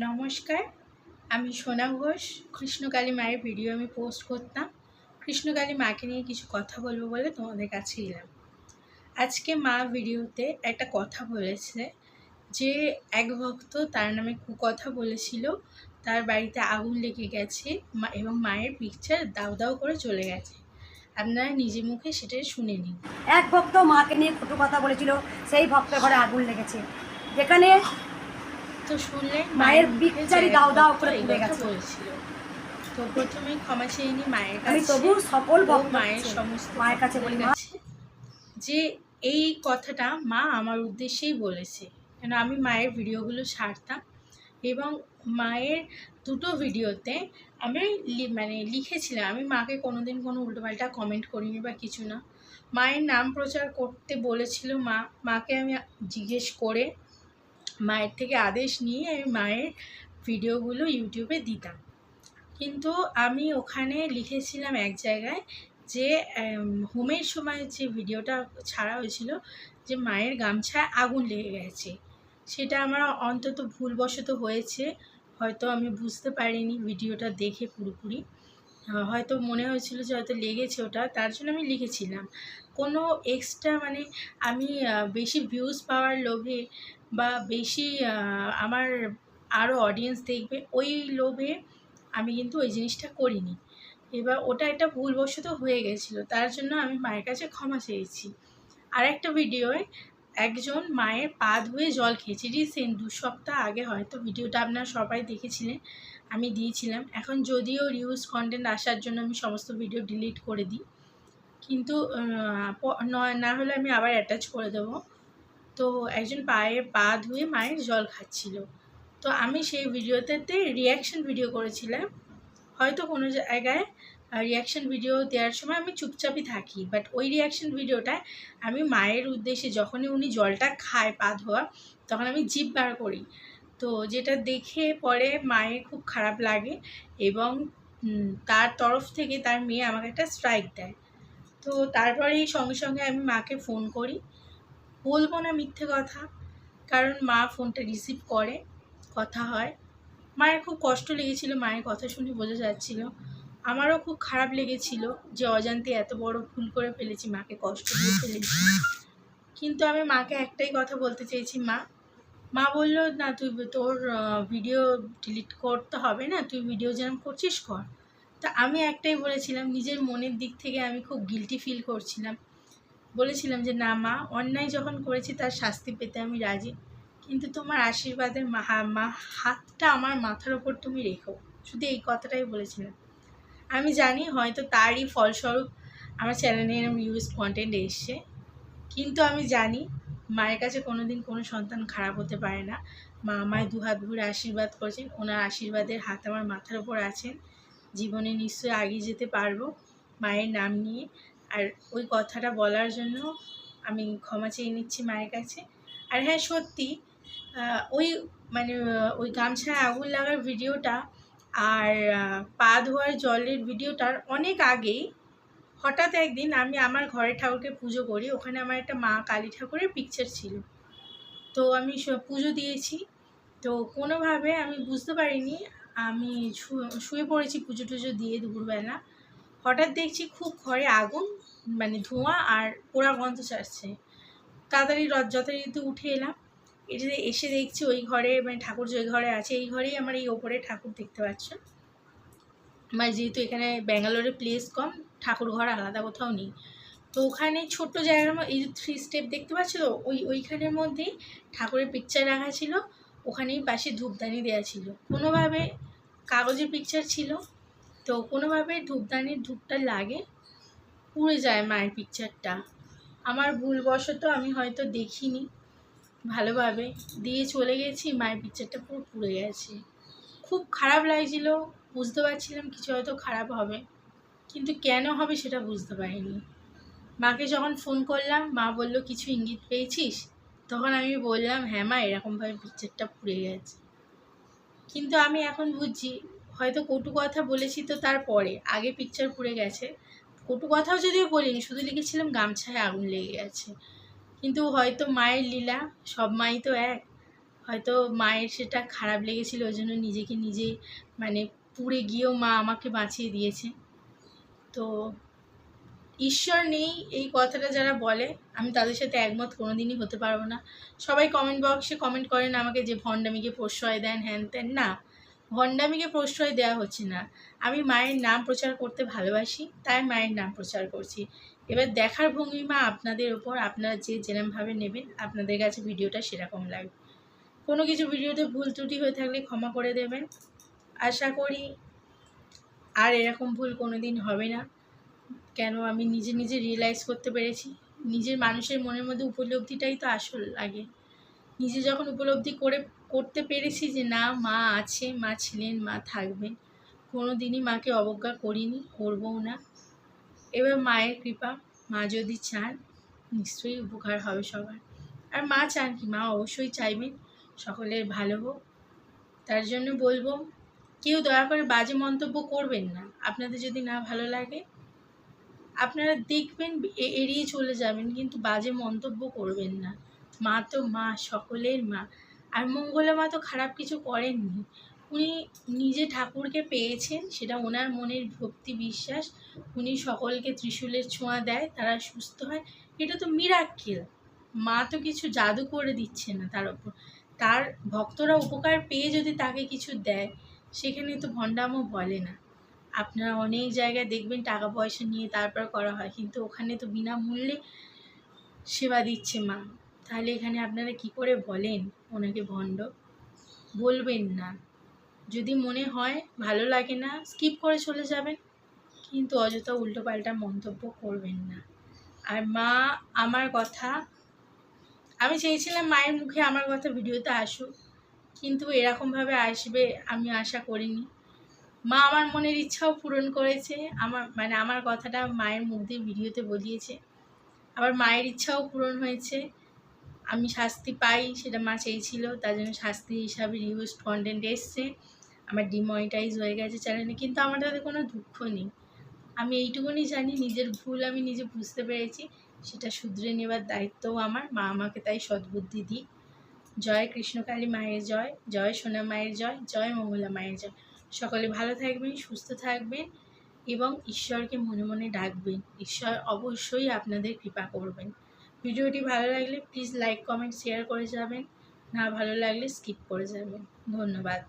নমস্কার, আমি সোনা ঘোষ। কৃষ্ণকালী মায়ের ভিডিও আমি পোস্ট করতাম। কৃষ্ণকালী মাকে নিয়ে কিছু কথা বলবো বলে তোমাদের কাছে এলাম। আজকে মা ভিডিওতে একটা কথা বলেছে যে এক ভক্ত তার নামে কুকথা বলেছিল, তার বাড়িতে আগুন লেগে গেছে এবং মায়ের পিকচার দাউ দাউ করে চলে গেছে। আপনারা নিজে মুখে সেটা শুনে নিন। এক ভক্ত মাকে নিয়ে কটু কথা বলেছিল, সেই ভক্তের ঘরে আগুন লেগেছে, যেখানে তো শুনলেন মায়ের পিকচারই দাও দাও করে পুড়ে গেছে। বলেছিল। তো প্রথমে ক্ষমা চেয়ে নি মায়ের আমি কাছে। তবু সকল ভক্ত মায়ের সমস্ত মায়ের কাছে বলি, মা যে এই কথাটা মা আমার উদ্দেশ্যেই বলেছে, কেন আমি মায়ের ভিডিওগুলো ছাড়তাম এবং মায়ের দুটো ভিডিওতে আমি লিখেছিলাম। আমি মাকে কোনোদিন কোনো উল্টোপাল্টা কমেন্ট করিনি বা কিছু না। মায়ের নাম প্রচার করতে বলেছিল মাকে আমি জিজ্ঞেস করে মায়ের থেকে আদেশ নিয়ে আমি মায়ের ভিডিওগুলো ইউটিউবে দিতাম। কিন্তু আমি ওখানে লিখেছিলাম এক জায়গায় যে হোমের সময় যে ভিডিওটা ছাড়া হয়েছিল, যে মায়ের গামছায় আগুন লেগে গেছে, সেটা আমার অন্তত ভুলবশত হয়েছে। হয়তো আমি বুঝতে পারিনি ভিডিওটা দেখে পুরোপুরি। হয়তো মনে হয়েছিল যে হয়তো লেগেছে ওটা, তার জন্য আমি লিখেছিলাম। কোনো এক্সট্রা আমি বেশি ভিউজ পাওয়ার লোভে বা বেশি আমার আরও অডিয়েন্স দেখবে ওই লোভে আমি কিন্তু ওই জিনিসটা করিনি। এবার ওটা একটা ভুলবশত হয়ে গেছিলো, তার জন্য আমি মায়ের কাছে ক্ষমা চেয়েছি। আর একটা ভিডিওয় একজন মায়ের পা ধুয়ে জল খেয়েছে, রিসেন্ট 2 সপ্তাহ আগে হয়তো ভিডিওটা আপনারা সবাই দেখেছিলেন, আমি দিয়েছিলাম। এখন যদিও রিউজ কন্টেন্ট আসার জন্য আমি সমস্ত ভিডিও ডিলিট করে দিই, কিন্তু না হলে আমি আবার অ্যাটাচ করে দেবো। তো একজন পা ধুয়ে মায়ের জল খাচ্ছিল, তো আমি সেই ভিডিওতে রিয়াকশান ভিডিও করেছিলাম। হয়তো কোনো জায়গায় রিয়াকশান ভিডিও দেওয়ার সময় আমি চুপচাপই থাকি, বাট ওই রিয়াকশান ভিডিওটায় আমি মায়ের উদ্দেশ্যে, যখনই উনি জলটা খায় পা ধোয়া, তখন আমি জিভ বার করি। তো যেটা দেখে পরে মায়ের খুব খারাপ লাগে এবং তার তরফ থেকে তার মেয়ে আমাকে একটা স্ট্রাইক দেয়। তো তারপরেই সঙ্গে সঙ্গে আমি মাকে ফোন করি, বলবো না মিথ্যে কথা, কারণ মা ফোনটা রিসিভ করে, কথা হয়। মায়ের খুব কষ্ট লেগেছিল, মায়ের কথা শুনে বোঝা যাচ্ছিল। আমারও খুব খারাপ লেগেছিল যে অজান্তে এত বড় ভুল করে ফেলেছি, মাকে কষ্ট দিয়ে ফেলেছি। কিন্তু আমি মাকে একটাই কথা বলতে চেয়েছি, মা বললো না, তুই তোর ভিডিও ডিলিট করতে হবে না, তুই ভিডিও যেরকম করছিস কর। তা আমি একটাই বলেছিলাম, নিজের মনের দিক থেকে আমি খুব গিল্টি ফিল করছিলাম। বলেছিলাম যে না মা, অন্যায় যখন করেছি তার শাস্তি পেতে আমি রাজি, কিন্তু তোমার আশীর্বাদের হাতটা আমার মাথার ওপর তুমি রেখো, শুধু এই কথাটাই বলেছিলাম। আমি জানি হয়তো তারই ফলস্বরূপ আমার চ্যানেলে এরকম ইউজ কন্টেন্ট এসছে, কিন্তু আমি জানি মায়ের কাছে কোনো দিন কোনো সন্তান খারাপ হতে পারে না। মা আমায় দুহাত ভরে আশীর্বাদ করেছেন, ওনার আশীর্বাদের হাত আমার মাথার ওপর আছেন। জীবনে নিশ্চয়ই এগিয়ে যেতে পারবো মায়ের নাম নিয়ে। আর ওই কথাটা বলার জন্য আমি ক্ষমা চেয়ে নিচ্ছি মায়ের কাছে। আর হ্যাঁ, সত্যি ওই ওই গামছায় আগুন লাগার ভিডিওটা আর পা ধোয়ার জলের ভিডিওটার অনেক আগেই হঠাৎ একদিন আমি আমার ঘরের ঠাকুরকে পুজো করি, ওখানে আমার একটা মা কালী ঠাকুরের পিকচার ছিল। তো আমি পুজো দিয়েছি, তো কোনোভাবে আমি বুঝতে পারিনি, আমি শুয়ে পড়েছি পুজো টুজো দিয়ে দুপুরবেলা। হঠাৎ দেখছি খুব ঘরে আগুন, ধোঁয়া আর পোড়া গন্ধ ছাড়ছে। তাড়াতাড়ি যথারীতি উঠে এলাম, এসে দেখছি ওই ঘরে, ঠাকুর যে ঘরে আছে এই ঘরেই আমার এই ওপরে ঠাকুর দেখতে পাচ্ছ। যেহেতু এখানে ব্যাঙ্গালোরে প্লেস কম, ঠাকুর ঘর আলাদা কোথাও নেই, তো ওখানে ছোট্ট জায়গার এই যে 3 স্টেপ দেখতে পাচ্ছ, তো ওইখানের মধ্যেই ঠাকুরের পিকচার রাখা ছিল, ওখানেই পাশে ধূপদানি দেওয়া ছিল। কোনোভাবে কাগজের পিকচার ছিল, তো কোনোভাবে ধূপদানির ধূপটা লাগে, পুড়ে যায় মায়ের পিকচারটা। আমার ভুলবশত আমি হয়তো দেখিনি ভালোভাবে, দিয়ে চলে গেছি, মায়ের পিকচারটা পুরো পুড়ে গেছে। খুব খারাপ লাগছিল, বুঝতে পারছিলাম কিছু হয়তো খারাপ হবে, কিন্তু কেন হবে সেটা বুঝতে পারিনি। মাকে যখন ফোন করলাম, মা বলল কিছু ইঙ্গিত পেয়েছিস? তখন আমি বললাম হ্যাঁ মা, এরকমভাবে পিকচারটা পুড়ে গেছে। কিন্তু আমি এখন বুঝছি হয়তো কটু কথা বলেছি, তো তারপরে আগে পিকচার পুড়ে গেছে। কটু কথাও যদিও বলিনি, শুধু লিখেছিলাম গামছায় আগুন লেগে গেছে। কিন্তু হয়তো মায়ের লীলা, সব মাই তো এক, হয়তো মায়ের সেটা খারাপ লেগেছিল, ওই জন্য নিজেকে নিজেই মানে পুড়ে গিয়েও মা আমাকে বাঁচিয়ে দিয়েছে। তো ঈশ্বর নেই এই কথাটা যারা বলে, আমি তাদের সাথে একমত কোনোদিনই হতে পারবো না। সবাই কমেন্ট বক্সে কমেন্ট করেন আমাকে যে ভণ্ডামিকে প্রশ্রয় দেন, হ্যান ত্যান। না, ভণ্ডামিকে প্রশ্রয় দেওয়া হচ্ছে না। আমি মায়ের নাম প্রচার করতে ভালোবাসি, তাই মায়ের নাম প্রচার করছি। এবার দেখার ভঙ্গিমা আপনাদের ওপর, আপনারা যে যেরমভাবে নেবেন, আপনাদের কাছে ভিডিওটা সেরকম লাগবে। কোনো কিছু ভিডিওতে ভুল ত্রুটি হয়ে থাকলে ক্ষমা করে দেবেন। আশা করি আর এরকম ভুল কোনো দিন হবে না। কেন আমি নিজে নিজে রিয়েলাইজ করতে পেরেছি, নিজের মানুষের মনের মধ্যে উপলব্ধিটাই তো আসল লাগে। নিজে যখন উপলব্ধি করতে পেরেছি যে না, মা আছে, মা ছিলেন, মা থাকবেন, কোনো দিনই মাকে অবজ্ঞা করিনি, করবও না। এবার মায়ের কৃপা, মা যদি চান নিশ্চয়ই উপকার হবে সবার। আর মা চান কি, মা অবশ্যই চাইবেন সকলের ভালো হোক। তার জন্য বলবো, কেউ দয়া করে বাজে মন্তব্য করবেন না। আপনাদের যদি না ভালো লাগে আপনারা দেখবেন, এড়িয়ে চলে যাবেন, কিন্তু বাজে মন্তব্য করবেন না। মা তো মা, সকলের মা। আর মঙ্গলা মা তো খারাপ কিছু করেননি। উনি নিজে ঠাকুরকে পেয়েছেন, সেটা ওনার মনের ভক্তি বিশ্বাস। উনি সকলকে ত্রিশূলের ছোঁয়া দেয়, তারা সুস্থ হয়। এটা তো মিরাক্কেল। মা তো কিছু জাদু করে দিচ্ছে না তার ওপর। তার ভক্তরা উপকার পেয়ে যদি তাকে কিছু দেয়, সেখানে তো ভণ্ডামও বলে না। আপনারা অনেক জায়গায় দেখবেন টাকা পয়সা নিয়ে তারপর করা হয়, কিন্তু ওখানে তো বিনামূল্যে সেবা দিচ্ছে মা। তাহলে এখানে আপনারা কি করে বলেন ওনাকে ভণ্ড? বলবেন না। যদি মনে হয় ভালো লাগে না, স্কিপ করে চলে যাবেন, কিন্তু অযথা উল্টোপাল্টা মন্তব্য করবেন না। আর মা আমার কথা, আমি চেয়েছিলাম মায়ের মুখে আমার কথা ভিডিওতে আসুক, কিন্তু এরকমভাবে আসবে আমি আশা করিনি। মা আমার মনের ইচ্ছাও পূরণ করেছে, আমার কথাটা মায়ের মুখ দিয়ে ভিডিওতে বলিয়েছে। আবার মায়ের ইচ্ছাও পূরণ হয়েছে। আমি শাস্তি পাই, সেটা মা চেয়েছিল, তার জন্য শাস্তি হিসাবে রিউজড কন্টেন্ট এসছে। আমার ডিমনিটাইজ হয়ে গেছে চ্যানেলে, কিন্তু আমার তাতে কোনো দুঃখ নেই। আমি এইটুকুনি জানি নিজের ভুল আমি নিজে বুঝতে পেরেছি, সেটা শুধরে নেবার দায়িত্বও আমার। মা আমাকে তাই সদ্বুদ্ধি দিই। জয় কৃষ্ণকালী মায়ের জয়, জয় সোনা মায়ের জয়, জয় মঙ্গলা মায়ের জয়। সকলে ভালো থাকবেন, সুস্থ থাকবেন এবং ঈশ্বরকে মনে মনে ডাকবেন। ঈশ্বর অবশ্যই আপনাদের কৃপা করবেন। ভিডিওটি ভালো লাগলে প্লিজ লাইক কমেন্ট শেয়ার করে যাবেন, না ভালো লাগলে স্কিপ করে যাবেন। ধন্যবাদ।